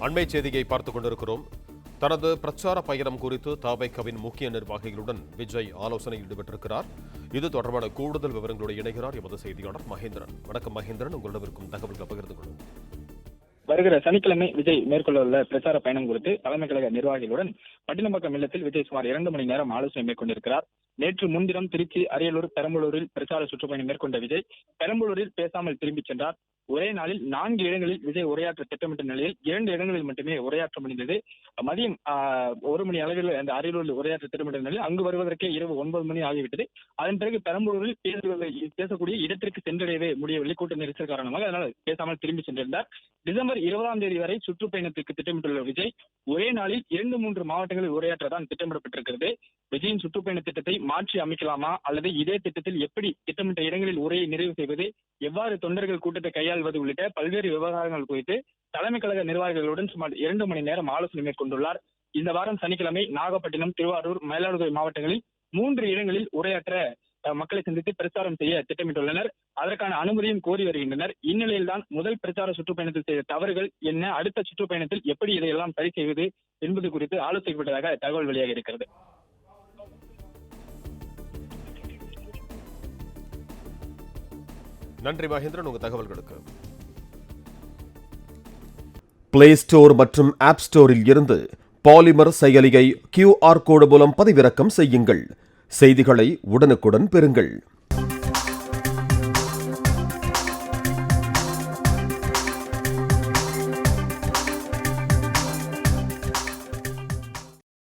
அண்மை செய்தியை பார்த்துக் கொண்டிருக்கிறோம். தனது பிரச்சார பயணம் குறித்து தவைக்கவின் முக்கிய நிர்வாகிகளுடன் விஜய் ஆலோசனையில் ஈடுபட்டிருக்கிறார். இது தொடர்பான கூடுதல் விவரங்களோடு இணைகிறார் எமது செய்தியாளர் மகேந்திரன். வணக்கம் மகேந்திரன், உங்களிடம் இருக்கும் தகவல்களை பகிர்ந்து கொள்ளும். வருகிற சனிக்கிழமை விஜய் மேற்கொள்ள பிரச்சார பயணம் குறித்து தலைமை கழக நிர்வாகிகளுடன் பட்டினப்பாக்கம் இல்லத்தில் விஜய் சுமார் 2 மணி நேரம் ஆலோசனை மேற்கொண்டிருக்கிறார். நேற்று முன்தினம் திருச்சி, அரியலூர், பெரம்பலூரில் பிரச்சார சுற்றுப்பயணம் மேற்கொண்ட விஜய் பெரம்பலூரில் பேசாமல் திரும்பிச் சென்றார். ஒரே நாளில் 4 இடங்களில் விஜய் உரையாற்ற திட்டமிட்ட நிலையில் 2 இடங்களில் மட்டுமே உரையாற்ற முடிந்தது. மதியம் 1 மணி அளவில் அந்த அரியலூரில் உரையாற்ற திட்டமிட்ட நிலையில் அங்கு வருவதற்கே இரவு 9 மணி ஆகிவிட்டது. அதன் பிறகு பெரம்பலூரில் பேசக்கூடிய இடத்திற்கு சென்றடையவே முடியவில்லை, கூட்ட நெரிசல் காரணமாக. அதனால் பேசாமல் திரும்பி சென்றிருந்தார். டிசம்பர் 20ஆம் தேதி வரை சுற்றுப்பயணத்திற்கு திட்டமிட்டுள்ள விஜய் ஒரே நாளில் 2-3 மாவட்டங்களில் உரையாற்றதான் திட்டமிடப்பட்டிருக்கிறது. விஜயின் சுற்றுப்பயண திட்டத்தை மாற்றி அமைக்கலாமா அல்லது இதே திட்டத்தில் எப்படி திட்டமிட்ட இடங்களில் உரையை நிறைவு செய்வது, எவ்வாறு தொண்டர்கள் கூட்டத்தை கையாள்வது உள்ளிட்ட பல்வேறு விவகாரங்கள் குறித்து தலைமை கழக நிர்வாகிகளுடன் சுமார் 2 மணி நேரம் ஆலோசனை மேற்கொண்டுள்ளார். இந்த வாரம் சனிக்கிழமை நாகப்பட்டினம், திருவாரூர், மயிலாடுதுறை மாவட்டங்களில் 3 இடங்களில் உரையாற்ற மக்களை சந்தித்து பிரச்சாரம் செய்ய திட்டமிட்டுள்ளனர். அதற்கான அனுமதியும் கோரி வருகின்றனர். இந்நிலையில்தான் முதல் பிரச்சார சுற்றுப்பயணத்தில் செய்த தவறுகள் என்ன, அடுத்த சுற்றுப்பயணத்தில் எப்படி இதையெல்லாம் சரி செய்வது என்பது குறித்து ஆலோசிக்கப்பட்டதாக தகவல் வெளியாக இருக்கிறது. நன்றி மகேந்திரன், உங்க தகவல்களுக்கு. பிளே ஸ்டோர் மற்றும் ஆப் ஸ்டோரில் இருந்து பாலிமர் செயலியை QR கோடு மூலம் பதிவிறக்கம் செய்யுங்கள். செய்திகளை உடனுக்குடன் பெறுங்கள்.